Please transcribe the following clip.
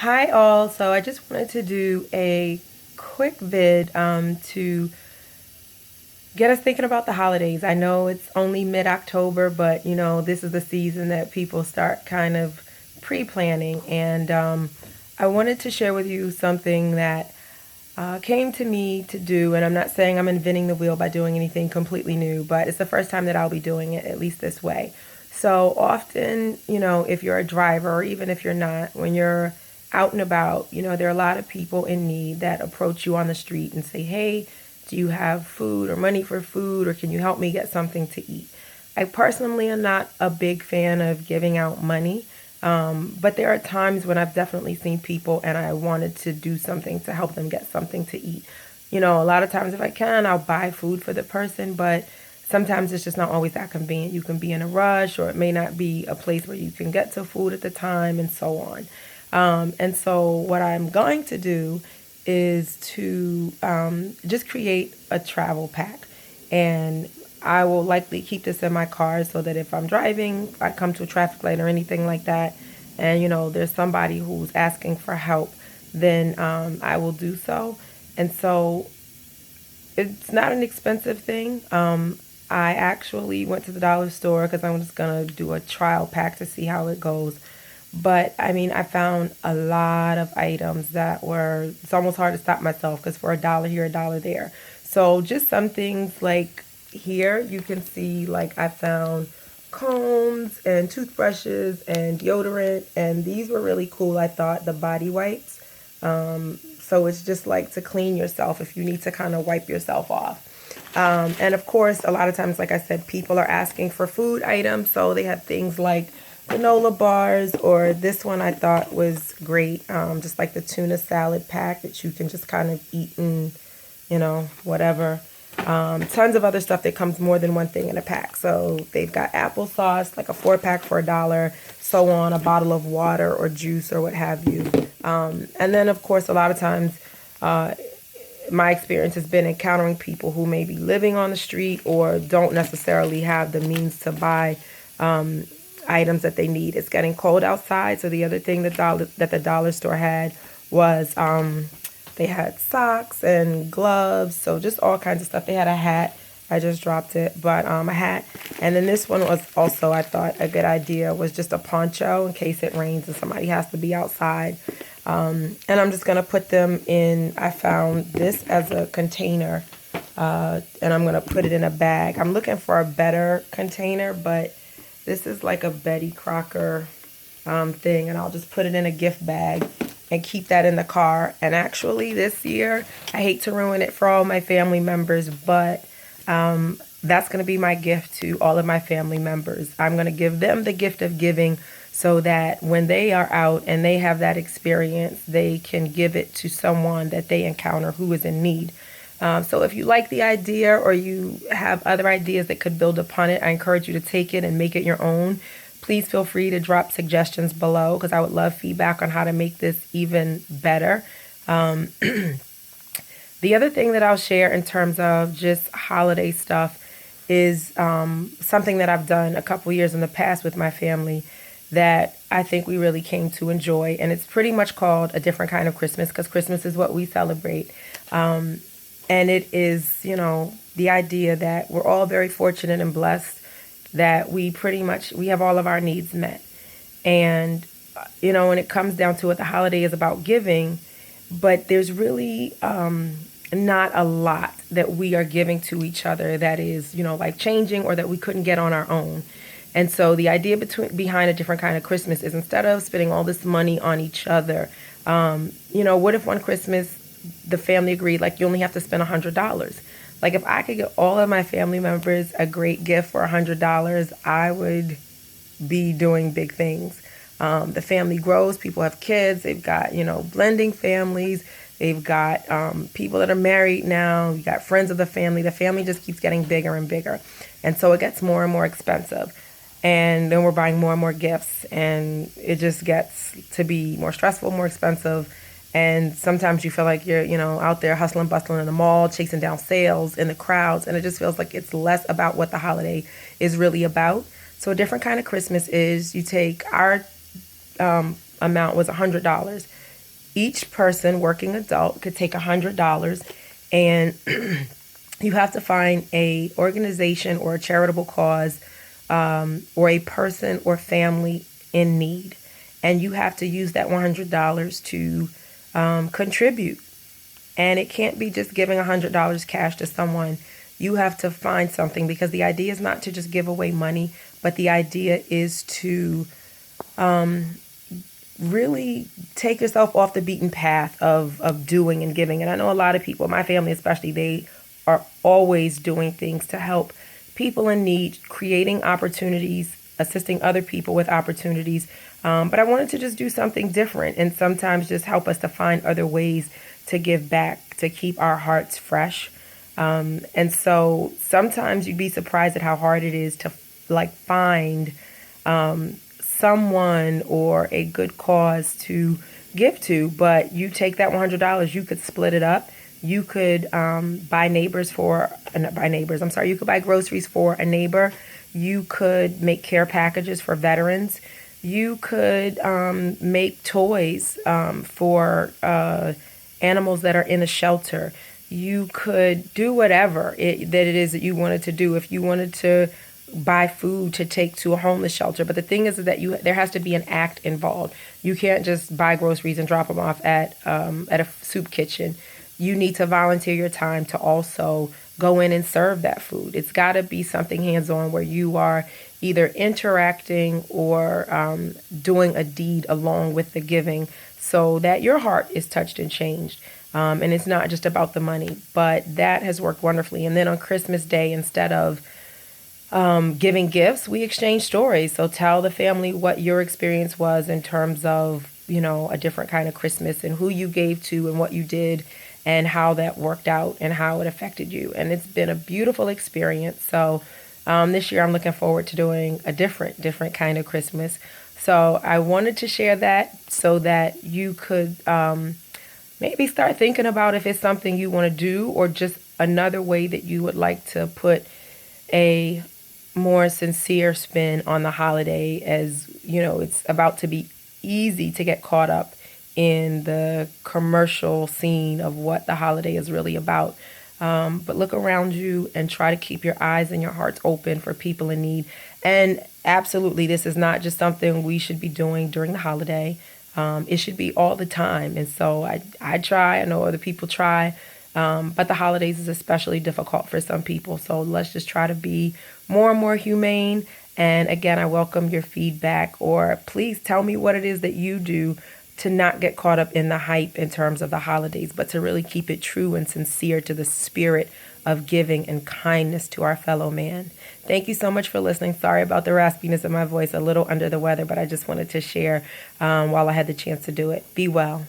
Hi all, so I just wanted to do a quick vid to get us thinking about the holidays. I know it's only mid-October, but this is the season that people start kind of pre-planning, and I wanted to share with you something that came to me to do, and I'm not saying I'm inventing the wheel by doing anything completely new, but it's the first time that I'll be doing it, at least this way. So often, if you're a driver or even if you're not, when you're out and about, there are a lot of people in need that approach you on the street and say, hey, do you have food or money for food, or can you help me get something to eat? I personally am not a big fan of giving out money, but there are times when I've definitely seen people and I wanted to do something to help them get something to eat. A lot of times if I can, I'll buy food for the person, but sometimes it's just not always that convenient. You can be in a rush, or it may not be a place where you can get to food at the time, and so on. And so, what I'm going to do is to just create a travel pack. And I will likely keep this in my car so that if I'm driving, I come to a traffic light or anything like that, and there's somebody who's asking for help, then I will do so. And so, it's not an expensive thing. I actually went to the dollar store because I'm just gonna do a trial pack to see how it goes. But I mean, I found a lot of items that were, it's almost hard to stop myself because for a dollar here, a dollar there. So just some things like here, you can see like I found combs and toothbrushes and deodorant, and these were really cool. I thought the body wipes. So it's just like to clean yourself if you need to kind of wipe yourself off. And of course, a lot of times, like I said, people are asking for food items. So they have things like granola bars, or this one I thought was great, just like the tuna salad pack that you can just kind of eat and, whatever. Tons of other stuff that comes more than one thing in a pack. So they've got applesauce, like a 4 pack for a dollar, so on, a bottle of water or juice or what have you. And then, of course, a lot of times, my experience has been encountering people who may be living on the street or don't necessarily have the means to buy items that they need. It's getting cold outside, so the other thing that the dollar store had was they had socks and gloves, so just all kinds of stuff. They had a hat. I just dropped it, but a hat. And then this one was also, I thought, a good idea, was just a poncho in case it rains and somebody has to be outside. And I'm just going to put them in, I found this as a container, and I'm going to put it in a bag. I'm looking for a better container, but this is like a Betty Crocker thing, and I'll just put it in a gift bag and keep that in the car. And actually, this year, I hate to ruin it for all my family members, but that's going to be my gift to all of my family members. I'm going to give them the gift of giving so that when they are out and they have that experience, they can give it to someone that they encounter who is in need. So if you like the idea or you have other ideas that could build upon it, I encourage you to take it and make it your own. Please feel free to drop suggestions below because I would love feedback on how to make this even better. The other thing that I'll share in terms of just holiday stuff is something that I've done a couple years in the past with my family that I think we really came to enjoy. And it's pretty much called A Different Kind of Christmas because Christmas is what we celebrate. And it is, the idea that we're all very fortunate and blessed that we have all of our needs met. And, when it comes down to it, the holiday is about giving, but there's really not a lot that we are giving to each other that is, life changing or that we couldn't get on our own. And so the idea behind A Different Kind of Christmas is instead of spending all this money on each other, what if one Christmas the family agreed, like, you only have to spend $100. Like, if I could get all of my family members a great gift for $100, I would be doing big things. The family grows, people have kids, they've got, blending families, they've got people that are married now, you got friends of the family just keeps getting bigger and bigger. And so it gets more and more expensive. And then we're buying more and more gifts, and it just gets to be more stressful, more expensive. And sometimes you feel like you're, out there hustling, bustling in the mall, chasing down sales in the crowds. And it just feels like it's less about what the holiday is really about. So a different kind of Christmas is you take our amount was $100. Each person, working adult, could take $100, and you have to find a organization or a charitable cause, or a person or family in need, and you have to use that $100 to contribute. And it can't be just giving $100 cash to someone. You have to find something, because the idea is not to just give away money, but the idea is to really take yourself off the beaten path of doing and giving. And I know a lot of people, my family especially, they are always doing things to help people in need, creating opportunities, assisting other people with opportunities. But I wanted to just do something different, and sometimes just help us to find other ways to give back, to keep our hearts fresh. And so sometimes you'd be surprised at how hard it is to find someone or a good cause to give to. But you take that $100, you could split it up. You could buy neighbors for, not buy neighbors, I'm sorry, you could buy groceries for a neighbor. You could make care packages for veterans. You could make toys for animals that are in a shelter. You could do whatever that it is that you wanted to do. If you wanted to buy food to take to a homeless shelter. But the thing is that there has to be an act involved. You can't just buy groceries and drop them off at a soup kitchen. You need to volunteer your time to also go in and serve that food. It's got to be something hands-on where you are either interacting or doing a deed along with the giving, so that your heart is touched and changed. And it's not just about the money, but that has worked wonderfully. And then on Christmas Day, instead of giving gifts, we exchange stories. So tell the family what your experience was in terms of, a different kind of Christmas, and who you gave to and what you did and how that worked out and how it affected you. And it's been a beautiful experience. So this year I'm looking forward to doing a different kind of Christmas. So I wanted to share that so that you could maybe start thinking about if it's something you want to do, or just another way that you would like to put a more sincere spin on the holiday. As it's about to be easy to get caught up in the commercial scene of what the holiday is really about. But look around you and try to keep your eyes and your hearts open for people in need. And absolutely, this is not just something we should be doing during the holiday. It should be all the time. And so I try, I know other people try, but the holidays is especially difficult for some people. So let's just try to be more and more humane. And again, I welcome your feedback, or please tell me what it is that you do to not get caught up in the hype in terms of the holidays, but to really keep it true and sincere to the spirit of giving and kindness to our fellow man. Thank you so much for listening. Sorry about the raspiness of my voice, a little under the weather, but I just wanted to share while I had the chance to do it. Be well.